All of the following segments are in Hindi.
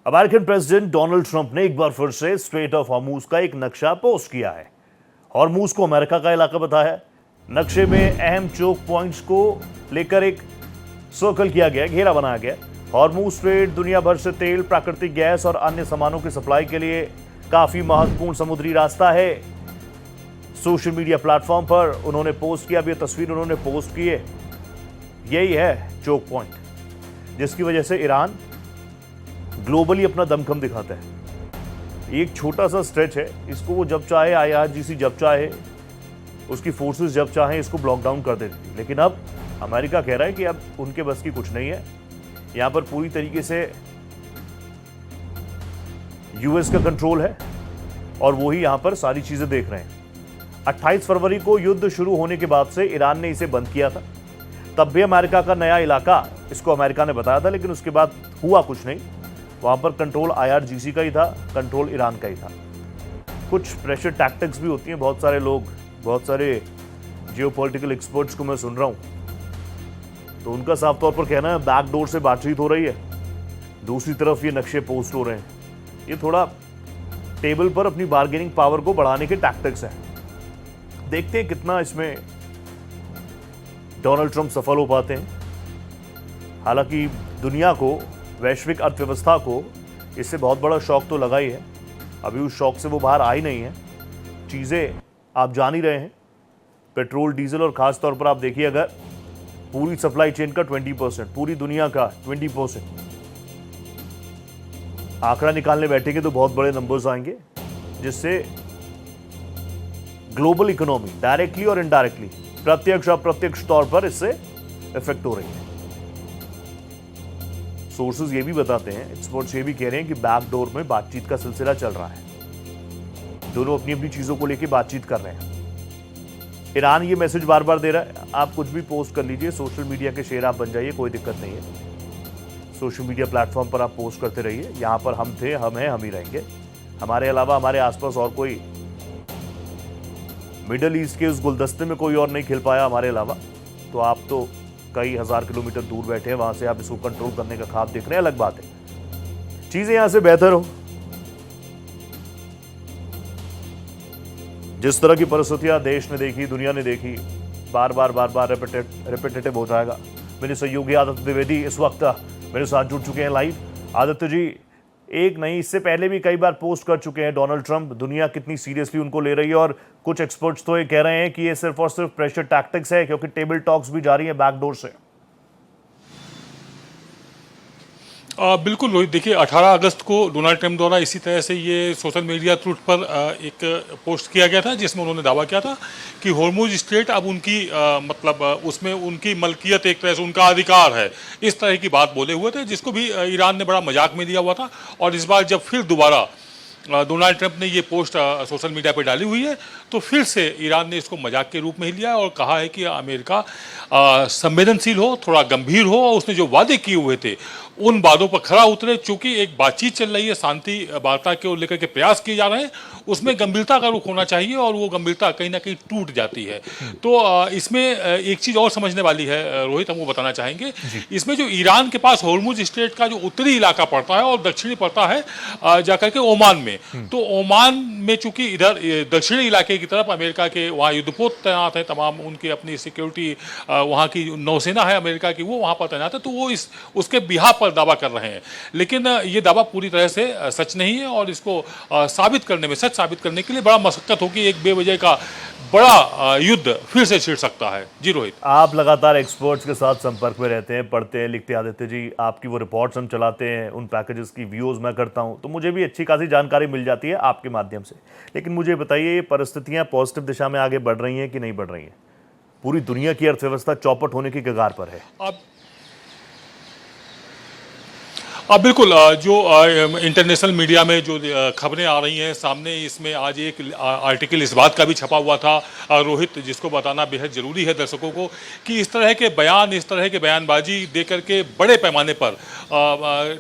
अमेरिकन प्रेसिडेंट डोनाल्ड ट्रंप ने एक बार फिर से स्ट्रेट ऑफ हॉर्मूज का एक नक्शा पोस्ट किया है। हॉर्मूज को अमेरिका का इलाका बताया है। नक्शे में अहम चोक पॉइंट्स को लेकर एक सर्कल किया गया, घेरा बनाया गया। हॉर्मूज स्ट्रेट दुनिया भर से तेल, प्राकृतिक गैस और अन्य सामानों की सप्लाई के लिए काफी महत्वपूर्ण समुद्री रास्ता है। सोशल मीडिया प्लेटफॉर्म पर उन्होंने पोस्ट किया, अब यह तस्वीर उन्होंने पोस्ट की है। यही है चोक पॉइंट, जिसकी वजह से ईरान ग्लोबली अपना दमखम दिखाता है। एक छोटा सा स्ट्रेच है, इसको वो जब चाहे IRGC जब चाहे, उसकी फोर्सेस जब चाहे इसको ब्लॉक डाउन कर देती थी। लेकिन अब अमेरिका कह रहा है कि अब उनके बस की कुछ नहीं है। यहां पर पूरी तरीके से US का कंट्रोल है और वो ही यहां पर सारी चीजें देख रहे हैं। 28 फरवरी को युद्ध शुरू होने के बाद से ईरान ने इसे बंद किया था। तब भी अमेरिका का नया इलाका इसको अमेरिका ने बताया था, लेकिन उसके बाद हुआ कुछ नहीं। वहां पर कंट्रोल IRGC का ही था, कंट्रोल ईरान का ही था। कुछ प्रेशर टैक्टिक्स भी होती हैं। बहुत सारे लोग, बहुत सारे जियोपॉलिटिकल एक्सपर्ट्स को मैं सुन रहा हूं, तो उनका साफ तौर पर कहना है बैकडोर से बातचीत हो रही है, दूसरी तरफ ये नक्शे पोस्ट हो रहे हैं। ये थोड़ा टेबल पर अपनी बार्गेनिंग पावर को बढ़ाने के टैक्टिक्स हैं। देखते हैं कितना इसमें डोनाल्ड ट्रंप सफल हो पाते हैं। हालांकि दुनिया को, वैश्विक अर्थव्यवस्था को इससे बहुत बड़ा शॉक तो लगा ही है। अभी उस शॉक से वो बाहर आई नहीं है। चीज़ें आप जान ही रहे हैं, पेट्रोल, डीजल और ख़ास तौर पर आप देखिए, अगर पूरी सप्लाई चेन का 20%, पूरी दुनिया का 20% आंकड़ा निकालने बैठेंगे तो बहुत बड़े नंबर्स आएंगे, जिससे ग्लोबल इकोनॉमी डायरेक्टली और इनडायरेक्टली, प्रत्यक्ष अप्रत्यक्ष तौर पर इससे इफेक्ट हो रही है। सोर्सेज ये भी बताते हैं, एक्सपर्ट्स ये भी कह रहे हैं कि बैकडोर में बातचीत का सिलसिला चल रहा है। दोनों अपनी अपनी चीजों को लेकर बातचीत कर रहे हैं। ईरान ये मैसेज बार बार दे रहा है, आप कुछ भी पोस्ट कर लीजिए, सोशल मीडिया के शेर आप बन जाइए, कोई दिक्कत नहीं है। सोशल मीडिया प्लेटफॉर्म पर आप पोस्ट करते रहिए, यहां पर हम थे, हम हैं, हम ही रहेंगे। हमारे अलावा हमारे आसपास और कोई मिडल ईस्ट के उस गुलदस्ते में कोई और नहीं खिल पाया हमारे अलावा। तो आप तो कई हजार किलोमीटर दूर बैठे हैं, वहां से आप इसको कंट्रोल करने का ख्वाब देख रहे हैं, अलग बात है। चीजें यहां से बेहतर हो। जिस तरह की परिस्थितियां देश ने देखी, दुनिया ने देखी, बार बार रिपीटेटिव हो जाएगा। मेरे सहयोगी आदित्य द्विवेदी इस वक्त मेरे साथ जुड़ चुके हैं लाइव। आदित्य जी, एक नहीं, इससे पहले भी कई बार पोस्ट कर चुके हैं डोनाल्ड ट्रंप, दुनिया कितनी सीरियसली उनको ले रही है, और कुछ एक्सपर्ट्स तो ये कह रहे हैं कि ये सिर्फ और सिर्फ प्रेशर टैक्टिक्स है, क्योंकि टेबल टॉक्स भी जारी है बैकडोर से। बिल्कुल रोहित, देखिए 18 अगस्त को डोनाल्ड ट्रंप द्वारा इसी तरह से ये सोशल मीडिया ट्वीट पर एक पोस्ट किया गया था, जिसमें उन्होंने दावा किया था कि हॉर्मुज स्ट्रेट अब उनकी मतलब उसमें उनकी मलकियत, एक तरह से उनका अधिकार है। इस तरह की बात बोले हुए थे, जिसको भी ईरान ने बड़ा मजाक में लिया हुआ था। और इस बार जब फिर दोबारा डोनाल्ड ट्रंप ने ये पोस्ट सोशल मीडिया पर डाली हुई है, तो फिर से ईरान ने इसको मजाक के रूप में ही लिया और कहा है कि अमेरिका संवेदनशील हो, थोड़ा गंभीर हो, और उसने जो वादे किए हुए थे उन वादों पर खरा उतरे। चूंकि एक बातचीत चल रही है, शांति वार्ता को लेकर के प्रयास किए जा रहे हैं, उसमें गंभीरता का रुख होना चाहिए, और वो गंभीरता कहीं ना कहीं टूट जाती है। तो इसमें एक चीज़ और समझने वाली है रोहित, हम वो बताना चाहेंगे। इसमें जो ईरान के पास हॉर्मुज स्ट्रेट का जो उत्तरी इलाका पड़ता है और दक्षिणी पड़ता है जाकर के ओमान में, तो ओमान में चूंकि इधर दक्षिणी इलाके की तरफ अमेरिका के वहाँ युद्धपोत तैनात है, तमाम उनकी अपनी सिक्योरिटी, वहाँ की नौसेना है अमेरिका की, वो वहाँ पर तैनात है। तो वो उसके बिहाफ पर दावा कर रहे हैं, लेकिन ये दावा पूरी तरह से सच नहीं है, और इसको साबित करने में, सच साबित करने के लिए बड़ा मशक्कत होगी। एक बेवजह का बड़ा युद्ध फिर से छिड़ सकता है। जी रोहित, आप लगातार एक्सपर्ट्स के साथ संपर्क में रहते हैं, पढ़ते हैं, लिखते हैं। आदित्य जी, आपकी वो रिपोर्ट्स हम चलाते हैं, उन पैकेजेस की व्यूज़ मैं करता हूं, तो मुझे भी अच्छी खासी जानकारी मिल जाती है आपके माध्यम से। लेकिन मुझे बताइए, ये परिस्थितियां पॉजिटिव दिशा में आगे बढ़ रही हैं कि नहीं बढ़ रही हैं? पूरी दुनिया की अर्थव्यवस्था चौपट होने की कगार पर है। अब बिल्कुल जो इंटरनेशनल मीडिया में जो खबरें आ रही हैं सामने, इसमें आज एक आर्टिकल इस बात का भी छपा हुआ था रोहित, जिसको बताना बेहद ज़रूरी है दर्शकों को, कि इस तरह के बयान, इस तरह के बयानबाजी दे करके बड़े पैमाने पर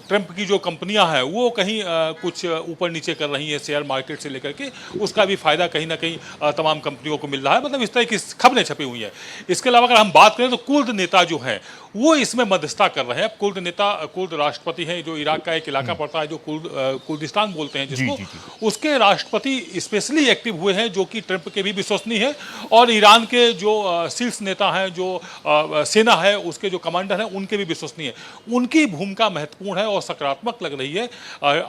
ट्रंप की जो कंपनियां हैं वो कहीं कुछ ऊपर नीचे कर रही हैं शेयर मार्केट से लेकर के, उसका भी फ़ायदा कहीं ना कहीं तमाम कंपनियों को मिल रहा है। मतलब इस तरह की खबरें छपी हुई हैं। इसके अलावा अगर हम बात करें तो कुर्द नेता जो हैं वो इसमें मध्यस्थता कर रहे हैं। कुर्द नेता, कुर्द राष्ट्रपति हैं हैं, जो इराक का एक इलाका पड़ता है जो कुर्दिस्तान बोलते हैं जिसको, जी, जी। उसके राष्ट्रपति स्पेशली एक्टिव हुए हैं, जो कि ट्रंप के भी विश्वसनीय है। और ईरान के जो शीर्ष नेता हैं, जो सेना है उसके जो कमांडर हैं, उनके भी विश्वसनीय है। उनकी भूमिका महत्वपूर्ण है और सकारात्मक लग रही है।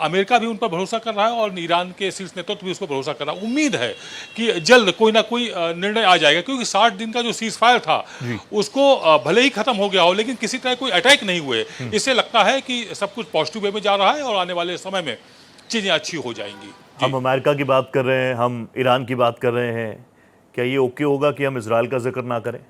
अमेरिका भी उन पर भरोसा कर रहा है और ईरान के शीर्ष नेतृत्व भी उस पर भरोसा कर रहा है। उम्मीद है कि जल्द कोई ना कोई निर्णय आ जाएगा, क्योंकि 60 दिन का जो सीज फायर था उसको भले ही खत्म हो गया हो, लेकिन किसी तरह कोई अटैक नहीं हुए। इससे लगता है कि सब कुछ पॉजिटिव वे में जा रहा है और आने वाले समय में चीजें अच्छी हो जाएंगी। हम अमेरिका की बात कर रहे हैं, हम ईरान की बात कर रहे हैं, क्या ये ओके होगा कि हम इजराइल का जिक्र ना करें?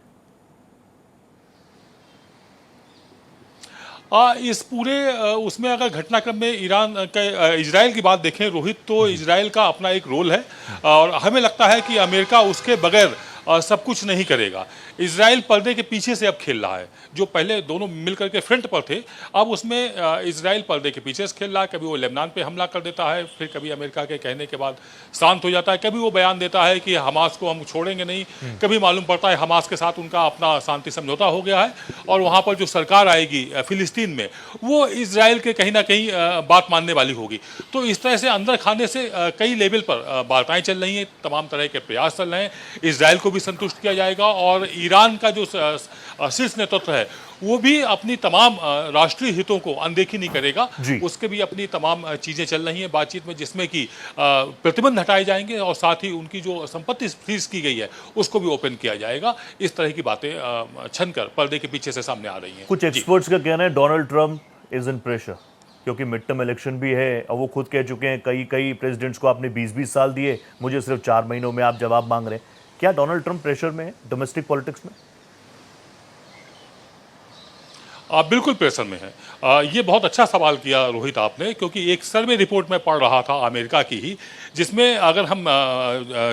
इस पूरे उसमें अगर घटनाक्रम में ईरान के इजराइल की बात देखें रोहित, तो इजराइल का अपना एक रोल है और हमें लगता है कि अमेरिका उसके बगैर सब कुछ नहीं करेगा। इजराइल पर्दे के पीछे से अब खेल रहा है। जो पहले दोनों मिलकर के फ्रंट पर थे, अब उसमें इजराइल पर्दे के पीछे से खेल रहा है। कभी वो लेबनान पे हमला कर देता है, फिर कभी अमेरिका के कहने के बाद शांत हो जाता है, कभी वो बयान देता है कि हमास को हम छोड़ेंगे नहीं, कभी मालूम पड़ता है हमास के साथ उनका अपना शांति समझौता हो गया है और वहाँ पर जो सरकार आएगी फिलिस्तीन में, वो इजराइल के कहीं ना कहीं बात मानने वाली होगी। तो इस तरह से अंदर खाने से कई लेवल पर वार्ताएं चल रही हैं, तमाम तरह के प्रयास चल रहे हैं। इजराइल को भी संतुष्ट किया जाएगा और ईरान का जो शीर्ष नेतृत्व है वो भी अपनी तमाम राष्ट्रीय हितों को अनदेखी नहीं करेगा। उसके भी अपनी तमाम चीजें चल रही हैं बातचीत में, जिसमें कि प्रतिबंध हटाए जाएंगे और साथ ही उनकी जो संपत्ति फ्रीज की गई है उसको भी ओपन किया जाएगा। इस तरह की बातें छनकर पर्दे के पीछे से सामने आ रही हैं। कुछ एक्सपर्ट्स का कहना है Donald Trump is in pressure, क्योंकि मिड टर्म इलेक्शन भी है और वो खुद कह चुके हैं कई प्रेसिडेंट्स को आपने 20-20 साल दिए, मुझे सिर्फ 4 महीनों में आप जवाब मांग रहे हैं। क्या डोनाल्ड ट्रंप प्रेशर में है डोमेस्टिक पॉलिटिक्स में? बिल्कुल प्रेशर में है। ये बहुत अच्छा सवाल किया रोहित आपने, क्योंकि एक सर्वे रिपोर्ट में पढ़ रहा था अमेरिका की ही, जिसमें अगर हम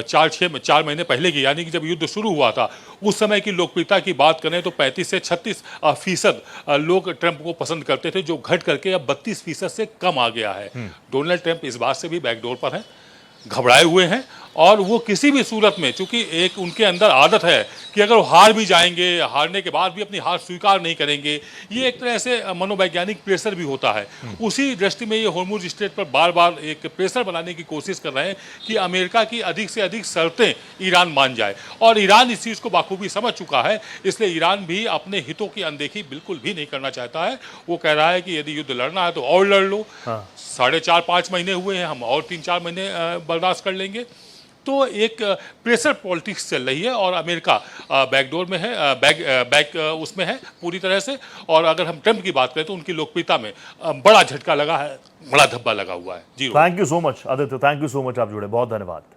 4 महीने पहले की, यानी कि जब युद्ध शुरू हुआ था उस समय की लोकप्रियता की बात करें तो 35 से 36% लोग ट्रंप को पसंद करते थे, जो घट करके अब 32% से कम आ गया है। डोनाल्ड ट्रंप इस बात से भी बैकडोर पर हैं, घबराए हुए हैं और वो किसी भी सूरत में, चूंकि एक उनके अंदर आदत है कि अगर वो हार भी जाएंगे, हारने के बाद भी अपनी हार स्वीकार नहीं करेंगे, ये एक तरह से मनोवैज्ञानिक प्रेशर भी होता है। उसी दृष्टि में ये होर्मुज स्ट्रेट पर बार बार एक प्रेशर बनाने की कोशिश कर रहे हैं कि अमेरिका की अधिक से अधिक शर्तें ईरान मान जाए, और ईरान इस चीज़ को बाखूबी समझ चुका है। इसलिए ईरान भी अपने हितों की अनदेखी बिल्कुल भी नहीं करना चाहता है। वो कह रहा है कि यदि युद्ध लड़ना है तो और लड़ लो, 4.5-5 महीने हुए हैं, हम और 3-4 महीने बर्दाश्त कर लेंगे। तो एक प्रेशर पॉलिटिक्स चल रही है और अमेरिका बैकडोर में है, बैक उसमें है पूरी तरह से। और अगर हम ट्रंप की बात करें तो उनकी लोकप्रियता में बड़ा झटका लगा है, बड़ा धब्बा लगा हुआ है। जी thank you so much Aditya, thank you so much, आप जुड़े, बहुत धन्यवाद।